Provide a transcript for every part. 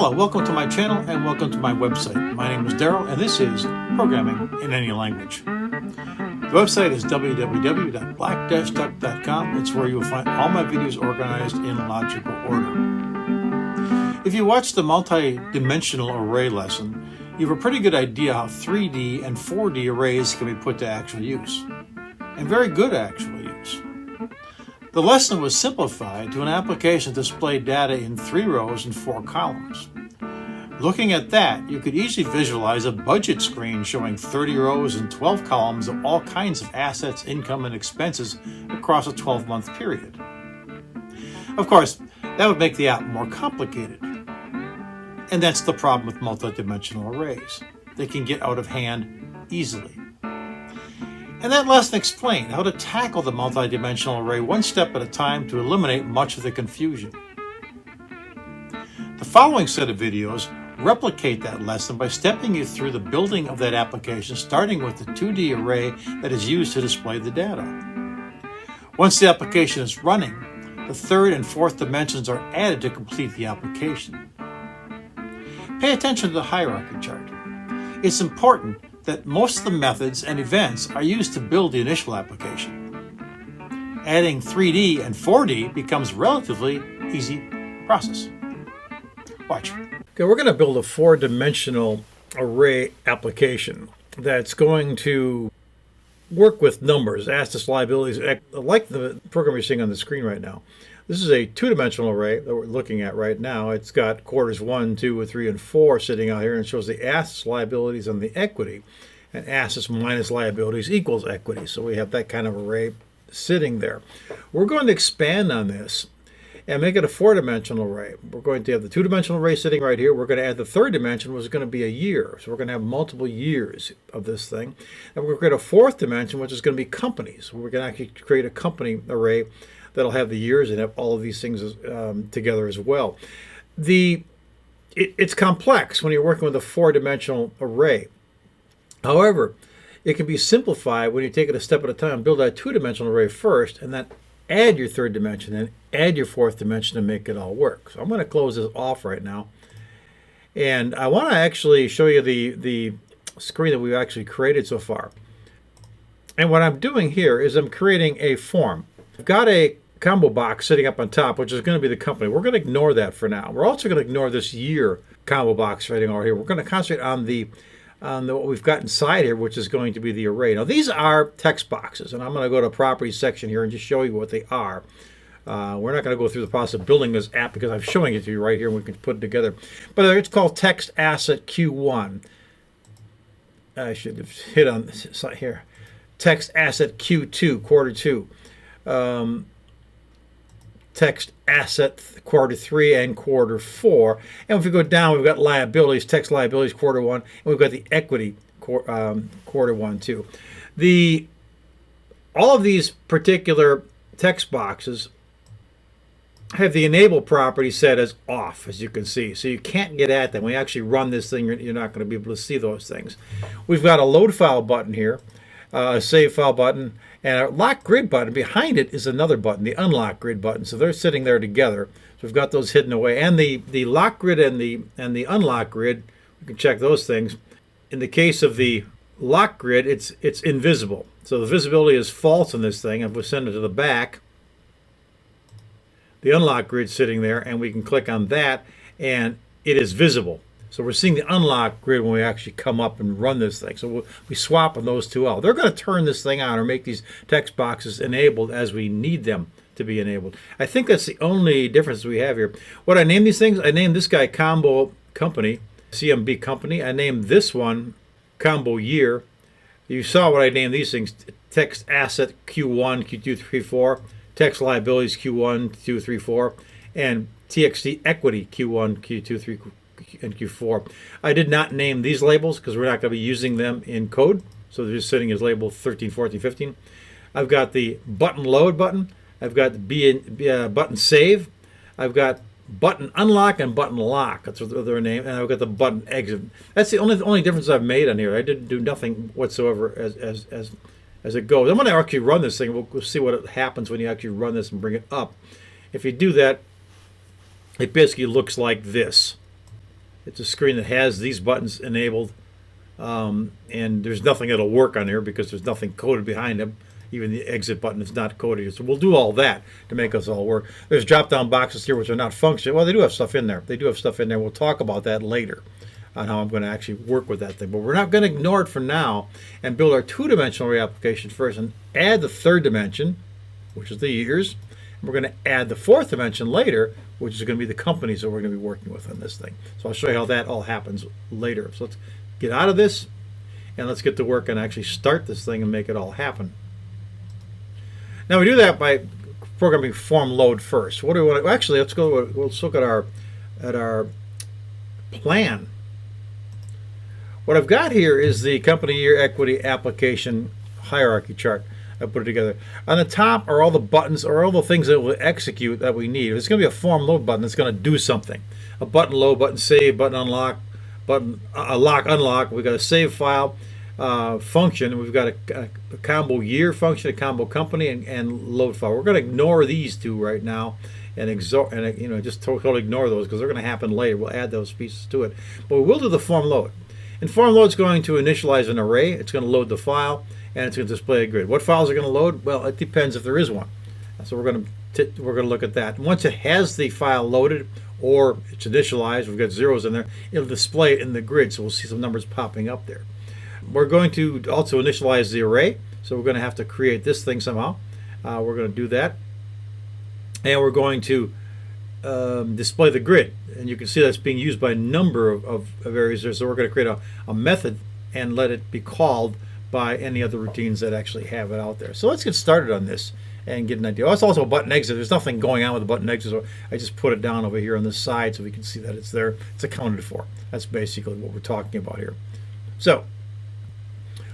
Hello, welcome to my channel and welcome to my website. My name is Daryl and this is Programming in Any Language. The website is www.black-duck.com. It's where you will find all my videos organized in logical order. If you watch the multi-dimensional array lesson, you have a pretty good idea how 3D and 4D arrays can be put to actual use, and very good actual use. The lesson was simplified to an application to display data in 3 rows and 4 columns. Looking at that, you could easily visualize a budget screen showing 30 rows and 12 columns of all kinds of assets, income, and expenses across a 12-month period. Of course, that would make the app more complicated. And that's the problem with multidimensional arrays. They can get out of hand easily. And that lesson explained how to tackle the multidimensional array one step at a time to eliminate much of the confusion. The following set of videos replicate that lesson by stepping you through the building of that application, starting with the 2D array that is used to display the data. Once the application is running, the third and fourth dimensions are added to complete the application. Pay attention to the hierarchy chart. It's important that most of the methods and events are used to build the initial application. Adding 3D and 4D becomes a relatively easy process. Watch. Okay, we're going to build a 4-dimensional array application that's going to work with numbers, assets, liabilities, like the program you're seeing on the screen right now. This is a 2-dimensional array that we're looking at right now. It's got quarters 1, 2, 3, and 4 sitting out here, and it shows the assets, liabilities, and the equity. And assets minus liabilities equals equity. So we have that kind of array sitting there. We're going to expand on this and make it a 4-dimensional array. We're going to have the 2-dimensional array sitting right here. We're going to add the third dimension, which is going to be a year. So we're going to have multiple years of this thing. And we're going to create a 4th dimension, which is going to be companies. We're going to actually create a company array that'll have the years and have all of these things together as well. It's complex when you're working with a 4-dimensional array. However, it can be simplified when you take it a step at a time, build that 2-dimensional array first, and then add your 3rd dimension, and add your 4th dimension to make it all work. So I'm going to close this off right now. And I want to actually show you the screen that we've actually created so far. And what I'm doing here is I'm creating a form. I've got a combo box sitting up on top, which is going to be the company. We're going to ignore that for now. We're also going to ignore this year combo box sitting over here. We're going to concentrate on what we've got inside here, which is going to be the array. Now, these are text boxes, and I'm going to go to properties section here and just show you what they are. We're not going to go through the process of building this app because I'm showing it to you right here and we can put it together. But it's called text asset Q1. I should have hit on this here. Text asset Q2, quarter 2. Text asset quarter 3 and quarter 4. And if we go down, we've got liabilities, text liabilities quarter 1, and we've got the equity quarter 1 too. All of these particular text boxes have the enable property set as off, as you can see. So you can't get at them. When you actually run this thing, you're not going to be able to see those things. We've got a load file button here, a save file button, and a lock grid button. Behind it is another button, the unlock grid button. So they're sitting there together. So we've got those hidden away. And the lock grid and the unlock grid, we can check those things. In the case of the lock grid, it's invisible. So the visibility is false in this thing. If we send it to the back, the unlock grid sitting there, and we can click on that, and it is visible. So we're seeing the unlock grid when we actually come up and run this thing. So we swap on those two out. They're going to turn this thing on or make these text boxes enabled as we need them to be enabled. I think that's the only difference we have here. What I name these things, I named this guy Combo Company, CMB Company. I named this one Combo Year. You saw what I named these things: text asset Q1, Q2, 3, 4, text liabilities Q1, 2, 3, 4, and TXT equity Q1, Q2, 3, and Q4. I did not name these labels because we're not going to be using them in code. So they're just sitting as label 13, 14, 15. I've got the button load button. I've got the button save. I've got button unlock and button lock. That's what they're named. And I've got the button exit. That's the only difference I've made on here. I didn't do nothing whatsoever as it goes. I'm going to actually run this thing. We'll see what happens when you actually run this and bring it up. If you do that, it basically looks like this. It's a screen that has these buttons enabled, and there's nothing that'll work on here because there's nothing coded behind them. Even the exit button is not coded. So we'll do all that to make us all work. There's drop-down boxes here which are not functional. Well, they do have stuff in there. They do have stuff in there. We'll talk about that later on how I'm going to actually work with that thing. But we're not going to ignore it for now and build our two-dimensional array application first and add the third dimension, which is the years. And we're going to add the fourth dimension later, which is going to be the companies that we're going to be working with on this thing. So I'll show you how that all happens later. So let's get out of this and let's get to work and actually start this thing and make it all happen. Now we do that by programming form load first. What do we want to, actually let's look at our plan. What I've got here is the company year equity application hierarchy chart. I put it together. On the top are all the buttons or all the things that will execute that we need. It's going to be a form load button that's going to do something. A button load, button save, button unlock, button lock, unlock. We've got a save file function. We've got a combo year function, a combo company, and load file. We're going to ignore these two right now and just totally ignore those because they're going to happen later. We'll add those pieces to it. But we will do the form load. And form load is going to initialize an array. It's going to load the file, and it's going to display a grid. What files are going to load? Well, it depends if there is one. So we're going to look at that. And once it has the file loaded or it's initialized, we've got zeros in there, it'll display it in the grid. So we'll see some numbers popping up there. We're going to also initialize the array. So we're going to have to create this thing somehow. We're going to do that. And we're going to display the grid. And you can see that's being used by a number of areas there. So we're going to create a method and let it be called by any other routines that actually have it out there. So let's get started on this and get an idea. Oh, it's also a button exit. There's nothing going on with the button exit, so I just put it down over here on the side so we can see that it's there. It's accounted for. That's basically what we're talking about here. So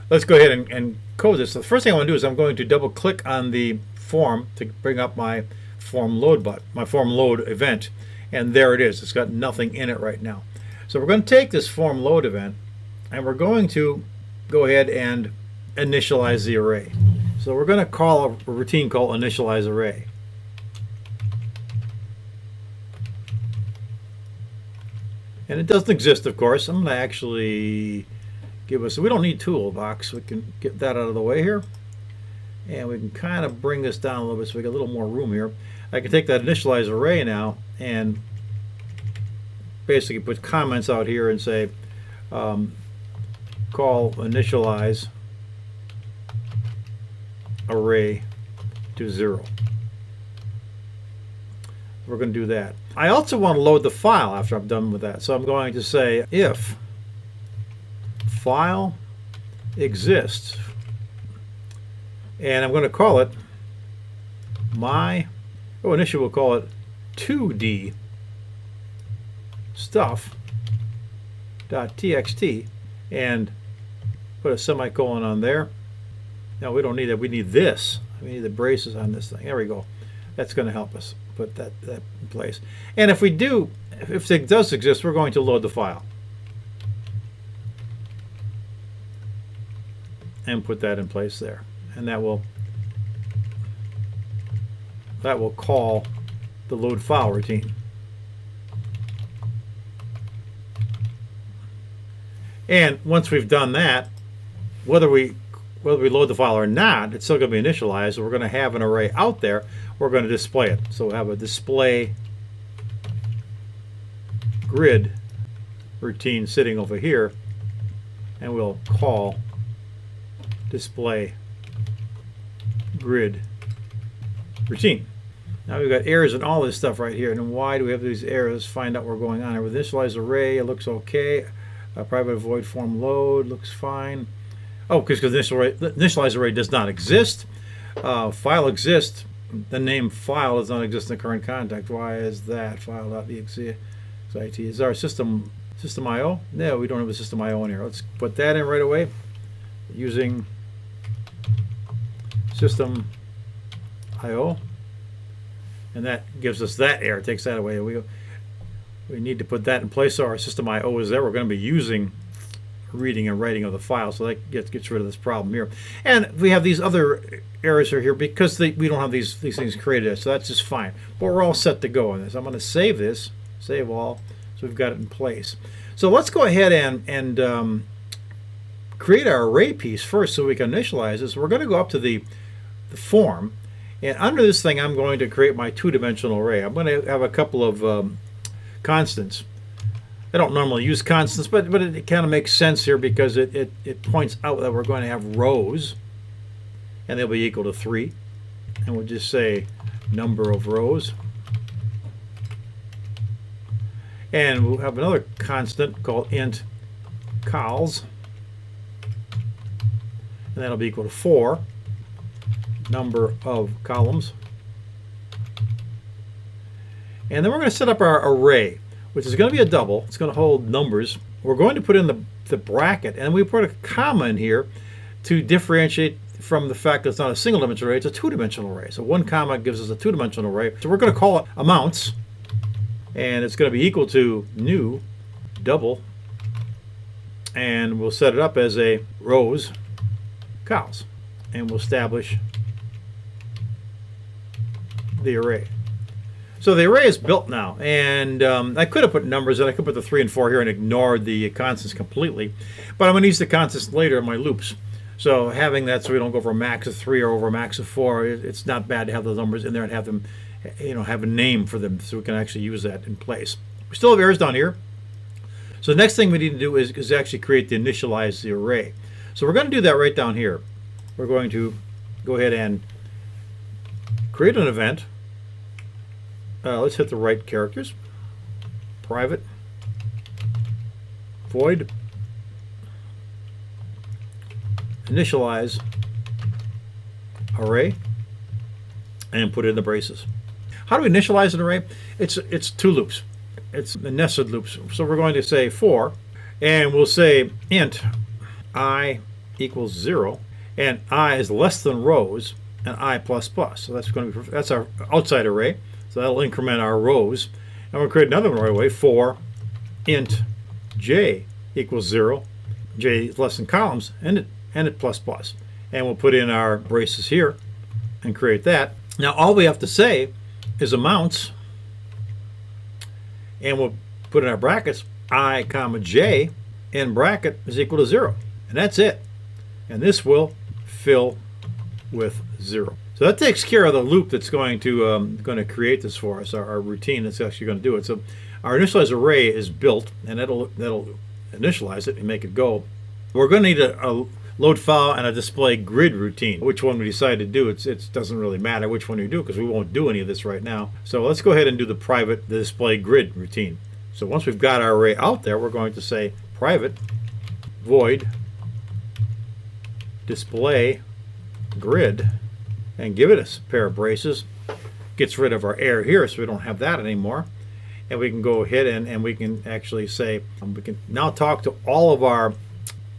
let's go ahead and code this. So the first thing I want to do is I'm going to double click on the form to bring up my form load button, my form load event, and there it is. It's got nothing in it right now. So we're going to take this form load event and we're going to go ahead and initialize the array. So we're going to call a routine called initialize array. And it doesn't exist, of course. I'm going to actually give us, we don't need toolbox. We can get that out of the way here. And we can kind of bring this down a little bit so we get a little more room here. I can take that initialize array now and basically put comments out here and say call initialize array to 0. We're going to do that. I also want to load the file after I'm done with that. So I'm going to say if file exists, and I'm going to call it initially we'll call it 2D stuff.txt and put a semicolon on there. Now we don't need that. We need this. We need the braces on this thing. There we go. That's going to help us put that in place. And if it does exist, we're going to load the file and put that in place there. And that will call the load file routine. And once we've done that, whether we load the file or not, it's still going to be initialized. So we're going to have an array out there. We're going to display it. So we'll have a display grid routine sitting over here, and we'll call display grid routine. Now we've got errors and all this stuff right here. And why do we have these errors? Find out what's going on here. With initialize array, it looks okay. Private void form load looks fine. Oh, because initialize array does not exist. File exists. The name file does not exist in the current context. Why is that? File.exe. Is our system IO? No, we don't have a system IO in here. Let's put that in right away using system IO, and that gives us that error. It takes that away. We need to put that in place so our system IO is there. We're going to be using reading and writing of the file, so that gets rid of this problem here. And we have these other errors are here because we don't have these things created, so that's just fine. But we're all set to go on this. I'm going to save this, save all, So we've got it in place. So let's go ahead and create our array piece first so we can initialize this. We're going to go up to the form, and under this thing I'm going to create my two-dimensional array. I'm going to have a couple of constants. I don't normally use constants, but it kind of makes sense here because it points out that we're going to have rows, and they'll be equal to 3. And we'll just say number of rows. And we'll have another constant called int cols, and that'll be equal to 4, number of columns. And then we're going to set up our array, which is going to be a double. It's going to hold numbers. We're going to put in the bracket, and we put a comma in here to differentiate from the fact that it's not a single dimensional array, it's a two-dimensional array. So 1 comma gives us a two-dimensional array. So we're going to call it amounts, and it's going to be equal to new double, and we'll set it up as a rows cols, and we'll establish the array. So the array is built now, and I could have put numbers in. I could put the 3 and 4 here and ignored the constants completely, but I'm going to use the constants later in my loops. So having that so we don't go over a max of 3 or over a max of 4, it's not bad to have those numbers in there and have them, have a name for them so we can actually use that in place. We still have errors down here. So the next thing we need to do is actually initialize the array. So we're going to do that right down here. We're going to go ahead and create an event. Let's hit the right characters. Private void initialize array and put it in the braces. How do we initialize an array? It's two loops. It's the nested loops. So we're going to say for, and we'll say int I equals 0, and I is less than rows, and I plus plus. So that's our outside array. So that'll increment our rows, and we'll create another one right away for int j equals 0, j is less than columns, and it plus plus. And we'll put in our braces here and create that. Now all we have to say is amounts, and we'll put in our brackets I comma j in bracket is equal to 0, and that's it. And this will fill with 0. So that takes care of the loop that's going to create this for us, our routine that's actually going to do it. So our initialize array is built, and that'll initialize it and make it go. We're going to need a load file and a display grid routine. Which one we decide to do, it doesn't really matter which one you do because we won't do any of this right now. So let's go ahead and do the display grid routine. So once we've got our array out there, we're going to say private void display grid and give it a pair of braces. Gets rid of our error here so we don't have that anymore. And we can go ahead and we can actually say, we can now talk to all of our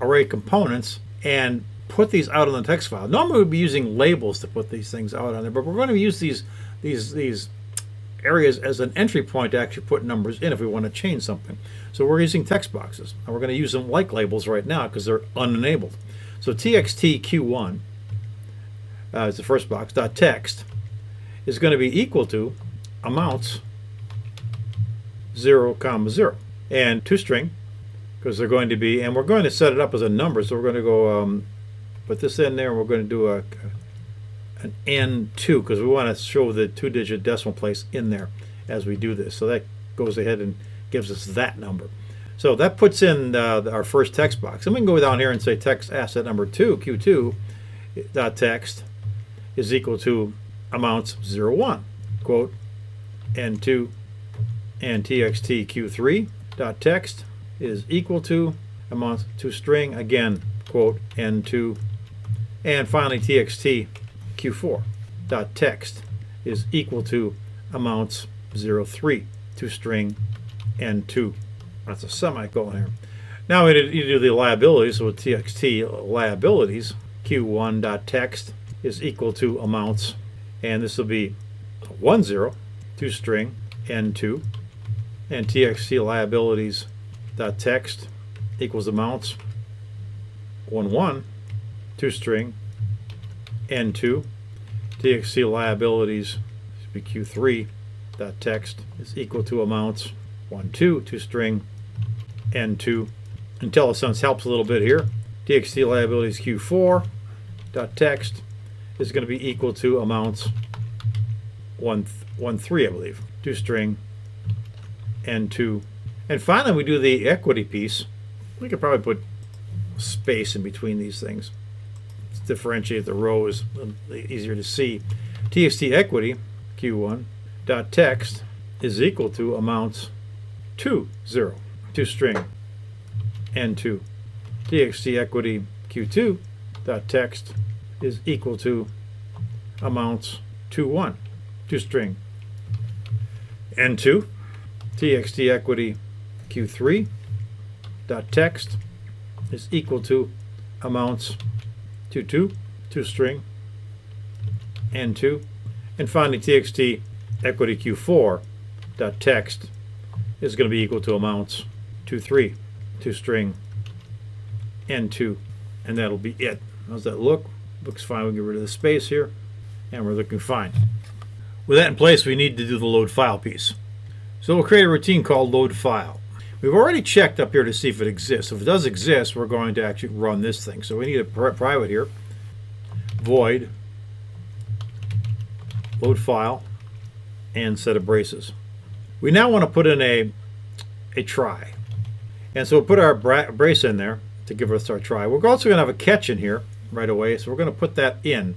array components and put these out on the text file. Normally we'd be using labels to put these things out on there, but we're going to use these areas as an entry point to actually put numbers in if we want to change something. So we're using text boxes, and we're going to use them like labels right now because they're unenabled. So txt q1 is the first box, dot text is going to be equal to amounts 0, 0, and toString, because they're going to be, and we're going to set it up as a number, so we're going to go put this in there, and we're going to do an N2 because we want to show the 2-digit decimal place in there as we do this. So that goes ahead and gives us that number. So that puts in our first text box. And we can go down here and say text asset number 2, Q2, dot text is equal to amounts 0, 1, quote, N2, and txt Q3 dot text is equal to amounts toString, again, quote, N2, and finally txt Q4 dot text is equal to amounts 03 toString N2. That's a semicolon here. Now we need to do the liabilities. So with txt liabilities, Q1 dot text is equal to amounts, and this will be 10 toString N2, and txt liabilities dot text equals amounts 11 toString N2, txt liabilities should be Q3 dot text is equal to amounts 1, 2, toString, N2. IntelliSense helps a little bit here. txt liabilities Q4 dot text is going to be equal to amounts 1, 3, I believe. toString, N2. And finally, we do the equity piece. We could probably put space in between these things. Let's differentiate the rows, easier to see. txt equity Q1 dot text is equal to amounts 2, 0. toString, N2. txt equity Q2 dot text is equal to amounts 2, 1. toString, N2. txt equity Q3 dot text is equal to amounts 2, 2. toString, N2. And finally, txt equity Q4 dot text is going to be equal to amounts 2, 3. toString, N2. And that'll be it. How's that look? Looks fine. We'll get rid of the space here, and we're looking fine. With that in place, we need to do the load file piece. So we'll create a routine called load file. We've already checked up here to see if it exists. If it does exist, we're going to actually run this thing. So we need a private here, void load file, and set of braces. We now want to put in a try. And so we'll put our brace in there to give us our try. We're also going to have a catch in here right away, so we're going to put that in.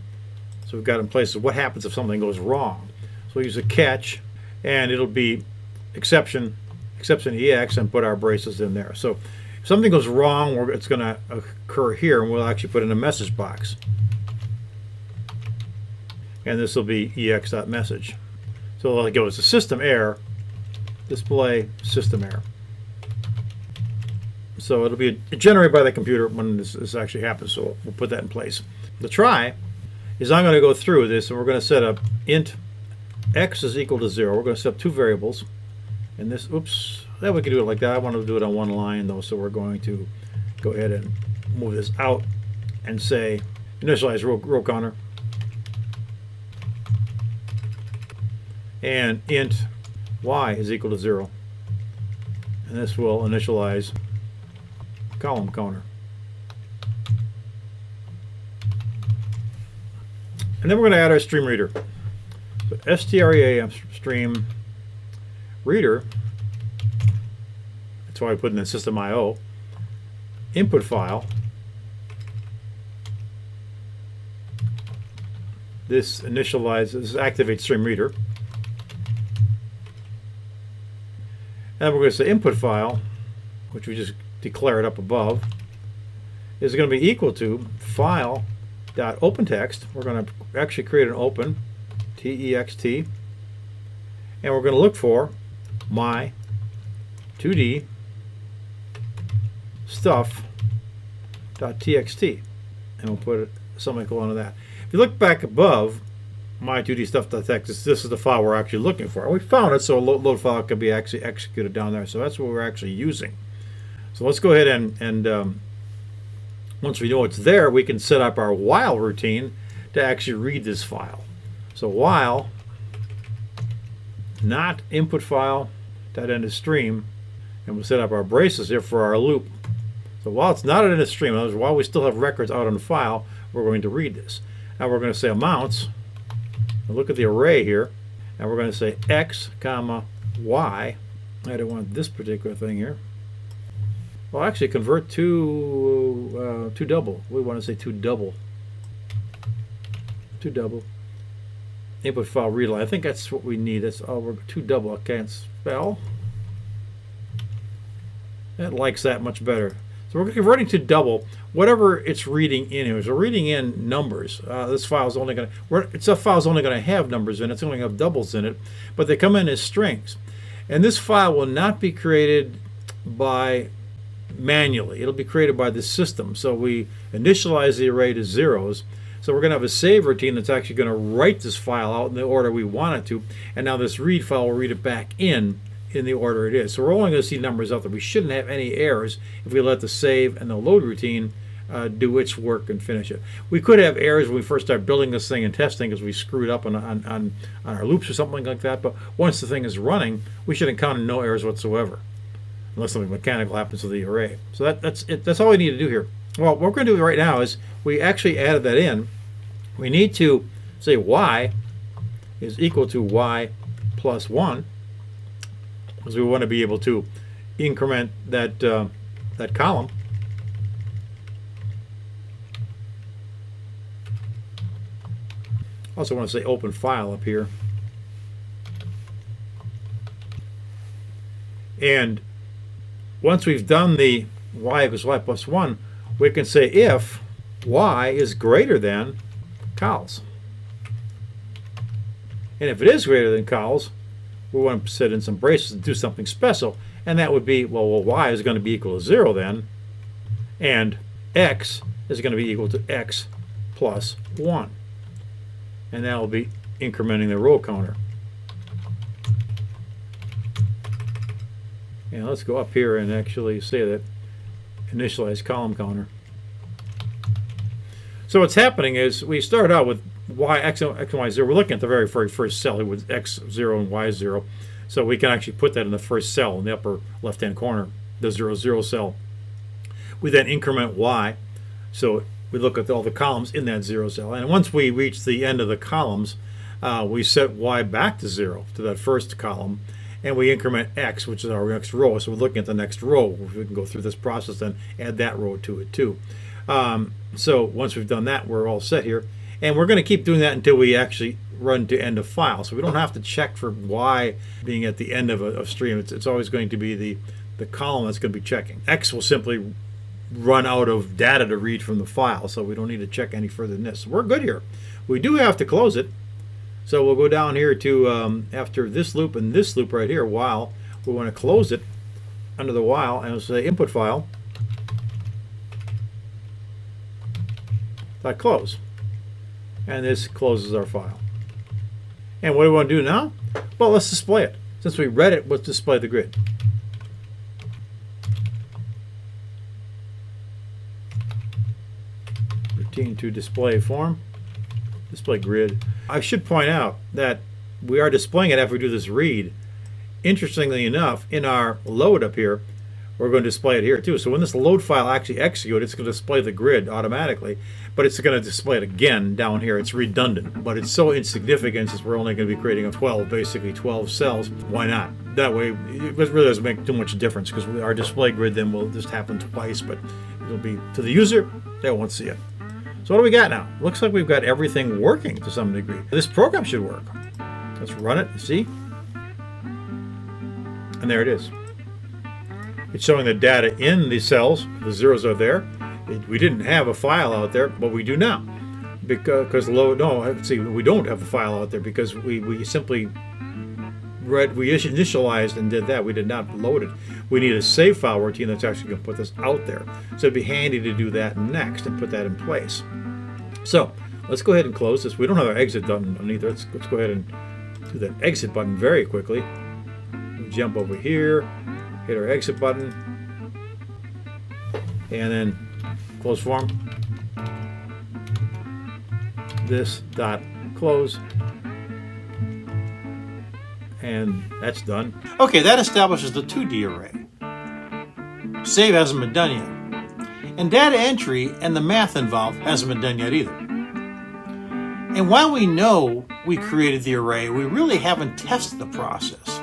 So we've got in place of what happens if something goes wrong. So we'll use a catch, and it'll be exception EX, and put our braces in there. So if something goes wrong, it's going to occur here, and we'll actually put in a message box. And this will be EX.message. So like it goes to system error, display system error. So it'll be generated by the computer when this actually happens. So we'll put that in place. The try is I'm going to go through this, and we're going to set up int x is equal to 0. We're going to set up two variables. And this, oops, that we can do it like that. I want to do it on one line though, so we're going to go ahead and move this out and say initialize row counter. And int y is equal to 0. And this will initialize column counter. And then we're going to add our stream reader. So strea stream reader, that's why I put in the system IO, input file. This initializes, activates stream reader. And we're going to say input file, which we just declared up above, is going to be equal to file.openText. We're going to actually create an open, TEXT, and we're going to look for my 2D stuff.txt, and we'll put a semicolon to that. If you look back above, my 2D stuff.txt, this is the file we're actually looking for. And we found it, so a load file can be actually executed down there. So that's what we're actually using. So let's go ahead and once we know it's there, we can set up our while routine to actually read this file. So while not input file .end of stream, and we'll set up our braces here for our loop. So while it's not in a stream, in other words, while we still have records out on the file, we're going to read this. Now we're going to say amounts. Look at the array here, and we're going to say x comma y. I don't want this particular thing here. Well, actually convert to double. We want to say to double input file read line. I think that's what we need. That's all. We're to double. I can't spell. That likes that much better. So we're converting to double whatever it's reading in here. So we're reading in numbers. This file is only going to, it's a file is only going to have numbers in it. It's only going to have doubles in it, but they come in as strings. And this file will not be created by manually. It'll be created by the system. So we initialize the array to zeros. So we're going to have a save routine that's actually going to write this file out in the order we want it to. And now this read file will read it back in the order it is. So we're only going to see numbers out there. We shouldn't have any errors if we let the save and the load routine do its work and finish it. We could have errors when we first start building this thing and testing because we screwed up on our loops or something like that. But once the thing is running, we should encounter no errors whatsoever, unless something mechanical happens to the array. So that's it. That's all we need to do here. Well, what we're going to do right now is we actually added that in. We need to say y is equal to y plus 1, because we want to be able to increment that that column. Also want to say open file up here. And once we've done the y equals y plus 1, we can say if y is greater than cols. And if it is greater than cols, we want to set in some braces and do something special. And that would be, well, y is going to be equal to 0 then, and x is going to be equal to x plus 1. And that will be incrementing the row counter. And let's go up here and actually say that initialize column counter. So what's happening is we start out with x and y 0. We're looking at the very first cell with x 0 and y 0. So we can actually put that in the first cell in the upper left-hand corner, the 0, 0 cell. We then increment y. So we look at all the columns in that 0 cell. And once we reach the end of the columns, we set y back to 0, to that first column. And we increment x, which is our next row. So we're looking at the next row. We can go through this process and add that row to it too. So once we've done that, we're all set here. And we're going to keep doing that until we actually run to end of file. So we don't have to check for y being at the end of a stream. It's always going to be the column that's going to be checking. X will simply run out of data to read from the file, so we don't need to check any further than this. So we're good here. We do have to close it. So we'll go down here to, after this loop and this loop right here, while, we want to close it under the while, and we'll say input file dot close. And this closes our file. And what do we want to do now? Well, let's display it. Since we read it, let's display the grid. Routine to display form, display grid. I should point out that we are displaying it after we do this read. Interestingly enough, in our load up here, we're going to display it here too. So when this load file actually executes, it's going to display the grid automatically, but it's going to display it again down here. It's redundant, but it's so insignificant since we're only going to be creating a 12, basically 12 cells. Why not? That way, it really doesn't make too much difference because our display grid then will just happen twice, but it'll be to the user, they won't see it. So what do we got now? Looks like we've got everything working to some degree. This program should work. Let's run it, see? And there it is. It's showing the data in the cells. The zeros are there. We didn't have a file out there, but we do now. Because we don't have a file out there because we simply initialized and did that. We did not load it. We need a save file routine that's actually going to put this out there. So it'd be handy to do that next and put that in place. So let's go ahead and close this. We don't have our exit button on either. Let's go ahead and do that exit button very quickly. We jump over here, hit our exit button, and then close form. This dot close. And that's done. Okay, that establishes the 2D array. Save hasn't been done yet. And data entry and the math involved hasn't been done yet either. And while we know we created the array, we really haven't tested the process.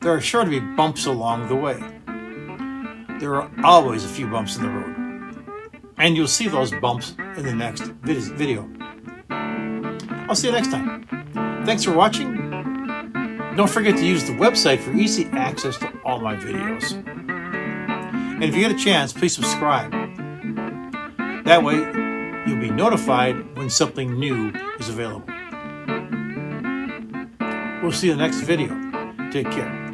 There are sure to be bumps along the way. There are always a few bumps in the road. And you'll see those bumps in the next video. I'll see you next time. Thanks for watching. Don't forget to use the website for easy access to all my videos. And if you get a chance, please subscribe. That way, you'll be notified when something new is available. We'll see you in the next video. Take care.